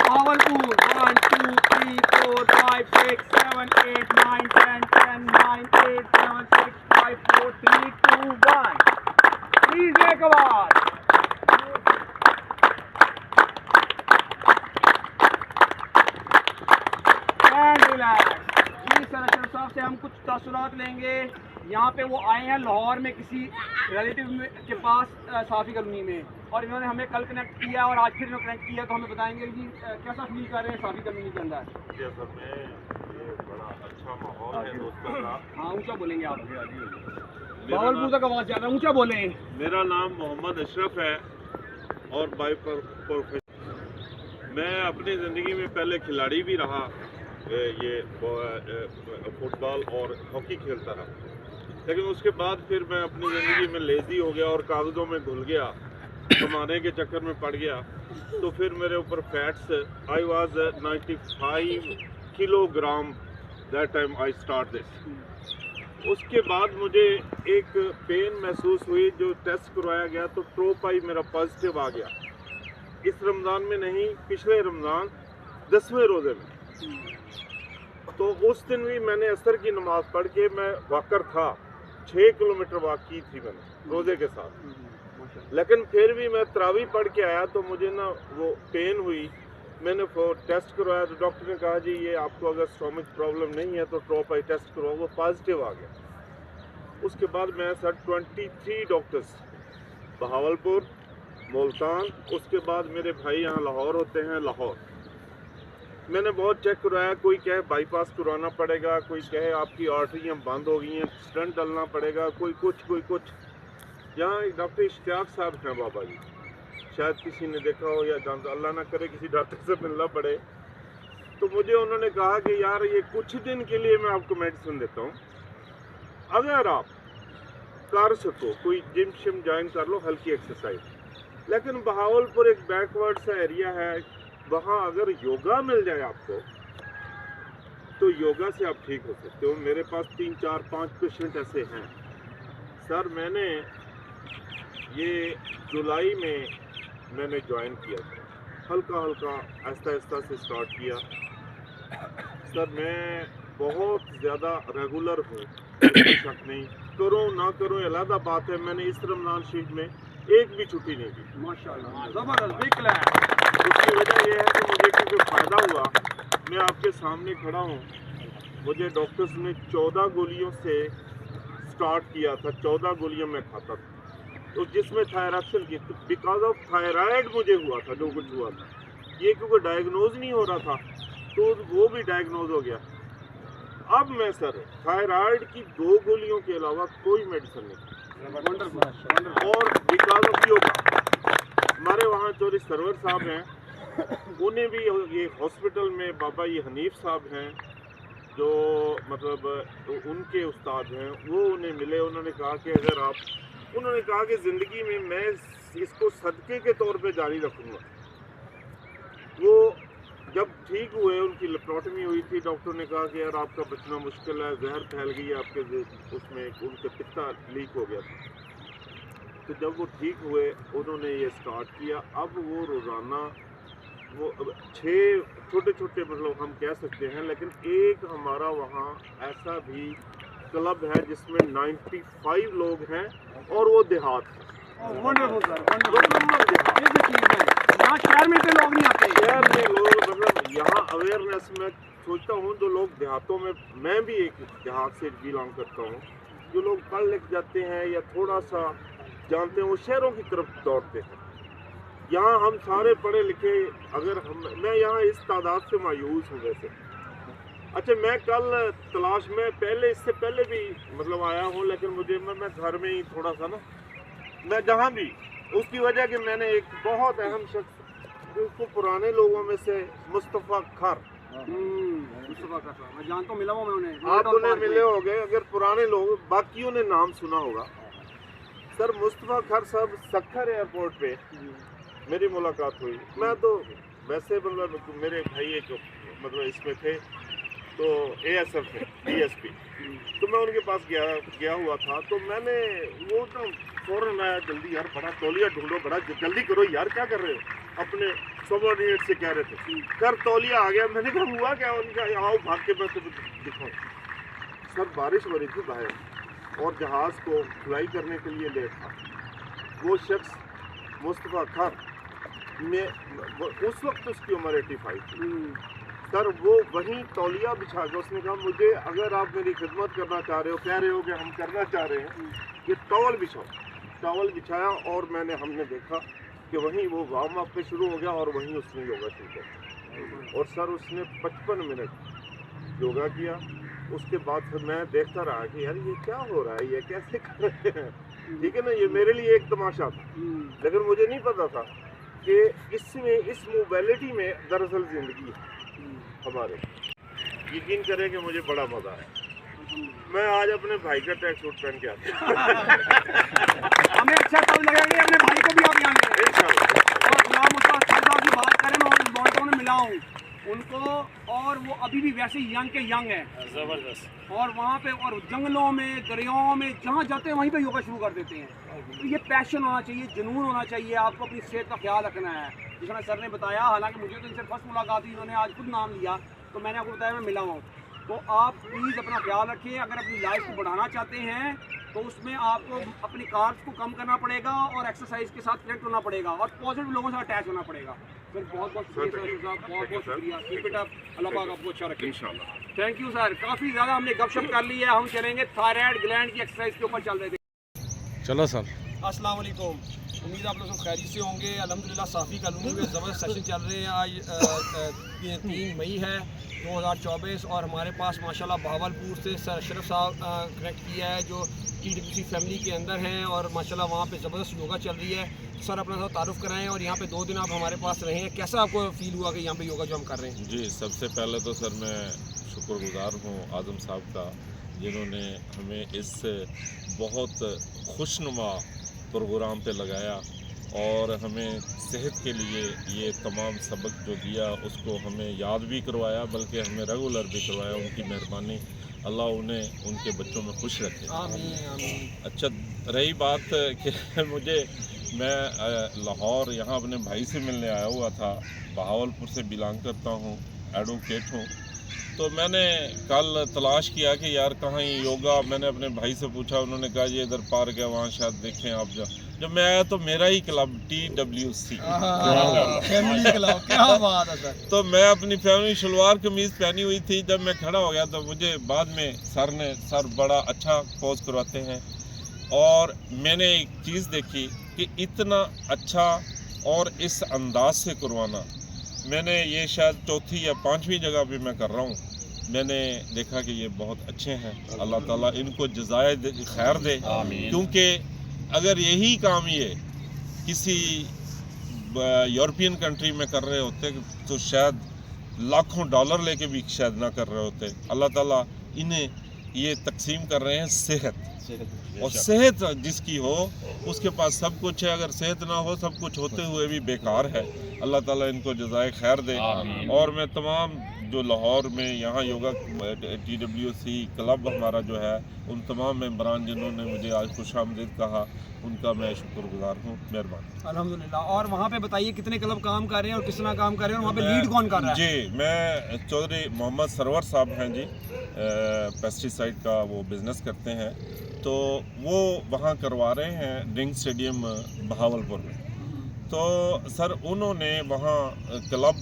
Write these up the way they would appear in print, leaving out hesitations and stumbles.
Bahawalpur. 1, 2, 3, 4, 5, 6, 7, 8, 9, 10, 10, 9, 8, 7, 6, 5, 4, 3, 2, 1. Please एक आवाज. And relax. जी सर अशरफ साहब से हम कुछ तसुरात लेंगे. यहाँ पे वो आए हैं लाहौर में किसी रिलेटिव के पास साफ़ी कॉलोनी में, और इन्होंने हमें कल कनेक्ट किया और आज फिर इन्होंने कनेक्ट किया, तो हमें बताएंगे कि कैसा फील कर रहे हैं साफ़ी कॉलोनी के अंदर. जी असल में ये बड़ा अच्छा माहौल है दोस्तों का. हाँ ऊँचा बोलेंगे आप. भावलपुर तक आवाज़ ज़्यादा ऊँचा बोलें. मेरा नाम मोहम्मद अशरफ है और बाय प्रोफेशन मैं अपनी ज़िंदगी में पहले खिलाड़ी भी रहा, ये फुटबॉल और हॉकी खेलता रहा, लेकिन उसके बाद फिर मैं अपनी ज़िंदगी में लेज़ी हो गया और कागज़ों में घुल गया, कमाने के चक्कर में पड़ गया. तो फिर मेरे ऊपर fats, I was 95 kilogram that time I start this. उसके बाद मुझे एक पेन महसूस हुई, जो टेस्ट करवाया गया तो ट्रोपाई मेरा पॉजिटिव आ गया. इस रमज़ान में नहीं, पिछले रमज़ान 10वें रोज़े में. तो उस दिन भी मैंने असर की नमाज पढ़ के, मैं वॉकर था, 6 किलोमीटर वॉक की थी मैंने रोज़े के साथ. लेकिन फिर भी मैं तरावी पढ़ के आया तो मुझे ना वो पेन हुई. मैंने टेस्ट करवाया तो डॉक्टर ने कहा जी ये आपको अगर स्टोमक प्रॉब्लम नहीं है तो ट्रोपाई टेस्ट करवाओ, वो पॉजिटिव आ गया. उसके बाद मैं सर 23 डॉक्टर्स बहावलपुर, मुल्तान, उसके बाद मेरे भाई यहाँ लाहौर होते हैं, लाहौर मैंने बहुत चेक करवाया. कोई कहे बाईपास करवाना पड़ेगा, कोई कहे आपकी आर्टरियाँ बंद हो गई हैं, स्टंट डालना पड़ेगा, कोई कुछ. यहाँ डॉक्टर इश्तियाक साहब हैं बाबा जी, शायद किसी ने देखा हो या जानता, अल्लाह ना करे किसी डॉक्टर से मिलना पड़े. तो मुझे उन्होंने कहा कि यार ये कुछ दिन के लिए मैं आपको मेडिसिन देता हूँ, अगर आप कर सको कोई जिम शिम ज्वाइन कर लो, हल्की एक्सरसाइज. लेकिन बहावलपुर एक बैकवर्ड सा एरिया है, वहाँ अगर योगा मिल जाए आपको तो योगा से आप ठीक हो सकते हो. मेरे पास 3, 4, 5 पेशेंट ऐसे हैं. सर मैंने ये जुलाई में मैंने ज्वाइन किया था, हल्का आहिस्ता आहिस्ता से स्टार्ट किया. सर मैं बहुत ज़्यादा रेगुलर हूँ, शक नहीं. करूँ ना करूँ अलग बात है. मैंने इस रमज़ान शरीफ में एक भी छुट्टी नहीं की. माशाल्लाह, ज़बरदस्त, बिग क्लैप. उसकी वजह यह है कि मुझे क्योंकि फ़ायदा हुआ. मैं आपके सामने खड़ा हूँ. मुझे डॉक्टर्स ने 14 गोलियों से स्टार्ट किया था, 14 गोलियाँ मैं खाता था, तो जिसमें थायरॉक्सिन की, बिकॉज ऑफ थायराइड मुझे हुआ था जो कुछ हुआ था. ये क्योंकि डायग्नोज नहीं हो रहा था तो वो भी डायग्नोज हो गया. अब मैं सर थायराइड की 2 गोलियों के अलावा कोई मेडिसिन नहीं. और बिकॉज ऑफ योगा, हमारे वहाँ चौधरी सरवर साहब हैं, उन्हें भी ये हॉस्पिटल में बाबा ये हनीफ साहब हैं जो मतलब उनके उस्ताद हैं, वो उन्हें मिले. उन्होंने कहा कि अगर आप, उन्होंने कहा कि ज़िंदगी में मैं इसको सदक़े के तौर पे जारी रखूँगा. वो जब ठीक हुए, उनकी लेप्रोटमी हुई थी, डॉक्टर ने कहा कि यार आपका बचना मुश्किल है, जहर फैल गई है आपके उसमें, उनके पित्ता लीक हो गया था. तो जब वो ठीक हुए उन्होंने ये स्टार्ट किया. अब वो रोज़ाना वो 6 छोटे मतलब हम कह सकते हैं, लेकिन एक हमारा वहाँ ऐसा भी क्लब है जिसमें 95 लोग हैं और वो देहात है. यहाँ शहर में से लोग नहीं आते. शहर में लोग मतलब यहाँ अवेयरनेस में सोचता हूँ जो लोग देहातों में, मैं भी एक देहात से बिलोंग करता हूँ, जो लोग पढ़ लिख जाते हैं या थोड़ा सा जानते हैं वो शहरों की तरफ दौड़ते हैं. यहाँ हम सारे पढ़े लिखे, अगर मैं यहाँ इस तादाद से मायूस हूँ वैसे. अच्छा मैं कल तलाश में पहले, इससे पहले भी मतलब आया हूँ, लेकिन मुझे मैं घर में ही थोड़ा सा ना, मैं जहाँ भी, उसकी वजह कि मैंने एक बहुत अहम शख्स, जिसको पुराने लोगों में से मुस्तफ़ा खर, मैं जानता हूँ, मिला हूँ मैं उन्हें. आप उन्हें मिले हो गए, अगर पुराने लोग, बाकियों ने नाम सुना होगा. सर मुस्तफ़ा खर साहब सक्खर एयरपोर्ट पे मेरी मुलाकात हुई. मैं तो वैसे मतलब मेरे भाई एक मतलब इसमें थे, तो ASF थे, DSP, तो मैं उनके पास गया हुआ था. तो मैंने वो तो फ़ौरन आया, जल्दी यार, बड़ा तौलिया ढूंढो, बड़ा जल्दी करो यार, क्या कर रहे हो. अपने सबॉर्डिनेट से कह रहे थे, सर तौलिया आ गया। मैंने कहा हुआ क्या? उनका आओ भाग के मैं तुम्हें दिखाऊं। सर बारिश हो रही थी बाहर और जहाज़ को फ्लाई करने के लिए लेट था। वो शख्स मुस्तफ़ा खर में उस वक्त उसकी उम्र 85 थी। सर वो वहीं तौलिया बिछा कर उसने कहा मुझे अगर आप मेरी खिदमत करना चाह रहे हो, कह रहे हो कि हम करना चाह रहे हैं, ये टॉवल बिछाओ। टॉवल बिछाया और हमने देखा कि वहीं वो वार्म अप पे शुरू हो गया और वहीं उसने योगा शुरू किया। और सर उसने 55 मिनट योगा किया। उसके बाद फिर मैं देखता रहा कि यार ये क्या हो रहा है, ये कैसे कर रहे हैं, ठीक है ना। ये मेरे लिए एक तमाशा था, लेकिन मुझे नहीं पता था कि इसमें इस मोबिलिटी में दरअसल ज़िंदगी है हमारे। यकीन करें कि मुझे बड़ा मज़ा है। मैं आज अपने भाई का ट्रैक सूट पहन के आता हूँ। हमें अच्छा तब लगेगा अपने भाई को भी आप यहाँ ले इंशाल्लाह। और गुलाम मुस्तफा खर साहब की बात करें, मैं उस मॉन्टो में मिला हूँ उनको, और वो अभी भी वैसे यंग के यंग है, ज़बरदस्त। और वहाँ पे और जंगलों में, दरियाओं में जहाँ जाते हैं वहीं पे योगा शुरू कर देते हैं। तो ये पैशन होना चाहिए, जुनून होना चाहिए, आपको अपनी सेहत का ख्याल रखना है। जिस तरह सर ने बताया, हालांकि मुझे तो इनसे फर्स्ट मुलाकात हुई, इन्होंने आज खुद नाम लिया, तो मैंने आपको बताया मैं मिला हूँ। तो आप प्लीज़ अपना ख्याल रखिए। अगर अपनी लाइफ को बढ़ाना चाहते हैं तो उसमें आपको अपनी कार्ब्स को कम करना पड़ेगा और एक्सरसाइज के साथ कनेक्ट होना पड़ेगा और पॉजिटिव लोगों से अटैच होना पड़ेगा। सर बहुत बहुत शुक्रिया सर साहब, बहुत बहुत शुक्रिया। कीप इट अप, अल्लाह पाक आपको अच्छा रखे इंशाल्लाह। Thank you sir. काफ़ी ज़्यादा हमने गपशप कर ली है, हम चलेंगे थायराइड ग्लैंड की एक्सरसाइज के ऊपर चल रहे थे। चलो सर। अस्सलाम वालेकुम, उम्मीद आप लोग सब खैरियत से होंगे। अल्हम्दुलिल्लाह साफ़ी कॉलोनी में ज़बरदस्त सेशन चल रहे हैं। आज 3 मई है 2024 और हमारे पास माशाल्लाह बहावलपुर से सर अशरफ साहब कनेक्ट किया है जो TWC फैमिली के अंदर हैं, और माशाल्लाह वहाँ पे ज़बरदस्त योगा चल रही है। सर अपना सा तारुफ कराएं, और यहाँ पे 2 दिन आप हमारे पास रहे हैं, कैसा आपको फील हुआ कि यहाँ पे योगा जो हम कर रहे हैं? जी, सबसे पहले तो सर मैं शुक्रगुजार हूँ आज़म साहब का, जिन्होंने हमें इस बहुत खुशनुमा प्रोग्राम पे लगाया और हमें सेहत के लिए ये तमाम सबक जो दिया उसको हमें याद भी करवाया, बल्कि हमें रेगुलर भी करवाया। उनकी मेहरबानी, अल्लाह उन्हें उनके बच्चों में खुश रखे। आमीन आमीन। अच्छा, रही बात कि मैं लाहौर यहाँ अपने भाई से मिलने आया हुआ था, बहावलपुर से बिलोंग करता हूँ, एडवोकेट हूँ। तो मैंने कल तलाश किया कि यार कहाँ ये योगा, मैंने अपने भाई से पूछा, उन्होंने कहा ये इधर पार्क है, वहाँ शायद देखें आप। जब मैं आया तो मेरा ही क्लब TWC फैमिली क्लब, क्या बात है सर। तो मैं अपनी फैमिली शलवार कमीज़ पहनी हुई थी। जब मैं खड़ा हो गया तो मुझे बाद में सर बड़ा अच्छा पोज करवाते हैं, और मैंने एक चीज़ देखी कि इतना अच्छा और इस अंदाज से करवाना, मैंने ये शायद 4थी या 5वीं जगह पे मैं कर रहा हूँ। मैंने देखा कि ये बहुत अच्छे हैं, अल्लाह ताला इनको जज़ाए खैर दे, क्योंकि अगर यही काम ये किसी यूरोपियन कंट्री में कर रहे होते तो शायद लाखों डॉलर लेके भी शायद ना कर रहे होते। अल्लाह ताला इन्हें ये तकसीम कर रहे हैं सेहत, और सेहत जिसकी हो उसके पास सब कुछ है, अगर सेहत ना हो सब कुछ होते हुए भी बेकार है। अल्लाह ताला इनको जज़ाए खैर दे। और मैं तमाम जो लाहौर में यहाँ योगा TWC क्लब हमारा जो है, उन तमाम मेंबरान जिन्होंने मुझे आज खुशामदीद कहा, उनका मैं शुक्रगुजार हूँ। मेहरबानी। अल्हम्दुलिल्लाह। और वहाँ पे बताइए कितने क्लब काम कर रहे हैं और किस तरह काम कर रहे हैं, वहाँ पे लीड कौन कर रहा है? जी, मैं चौधरी मोहम्मद सरवर साहब हैं जी, पेस्टिसाइड का वो बिज़नेस करते हैं, तो वो वहाँ करवा रहे हैं ड्रिंक स्टेडियम बहावलपुर में। तो सर उन्होंने वहाँ क्लब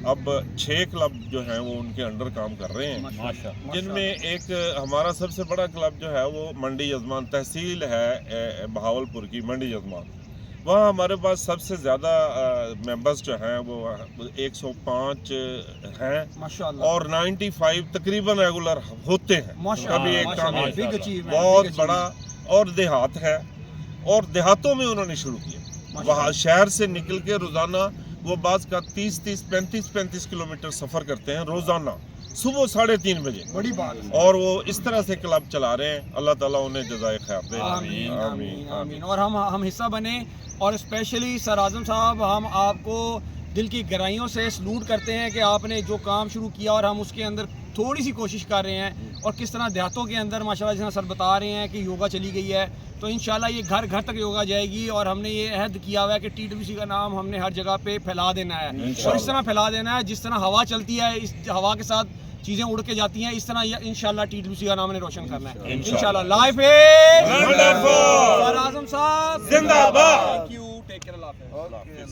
अब 6 क्लब जो हैं वो उनके अंडर काम कर रहे हैं, जिनमें एक हमारा सबसे बड़ा क्लब जो है वो मंडी यजमान तहसील है बहावलपुर की, मंडी यजमान। वहाँ हमारे पास सबसे ज़्यादा मेंबर्स जो हैं वो 105 हैं, माशाअल्लाह, और 95 तकरीबन रेगुलर होते हैं, कभी एक काम बहुत बड़ा। और देहात है, और देहातों में उन्होंने शुरू किया, वहाँ शहर से निकल के रोज़ाना वो बाज़ का 30-30, 35-35 किलोमीटर सफ़र करते हैं रोज़ाना, सुबह 3:30 बजे। बड़ी बात है। और वो इस तरह से क्लब चला रहे हैं, अल्लाह ताला उन्हें जज़ाए खैर दे। आमीन आमीन आमीन। और हम हिस्सा बने, और स्पेशली सर आज़म साहब, हम आपको दिल की गहराइयों से सलूट करते हैं कि आपने जो काम शुरू किया और हम उसके अंदर थोड़ी सी कोशिश कर रहे हैं, और किस तरह देहातों के अंदर माशाल्लाह जिस सर बता रहे हैं कि योगा चली गई है, تو انشاءاللہ یہ گھر گھر تک یوگا جائے گی، اور ہم نے یہ عہد کیا ہوا ہے کہ TWC کا نام ہم نے ہر جگہ پہ پھیلا دینا ہے، اور اس طرح پھیلا دینا ہے جس طرح ہوا چلتی ہے، اس ہوا کے ساتھ چیزیں اڑ کے جاتی ہیں، اس طرح انشاءاللہ TWC کا نام نے روشن کرنا ہے انشاءاللہ۔ Life is Wonderful! سر اعظم صاحب زندہ باد! تھینک یو، ٹیک کیئر، اللہ حافظ۔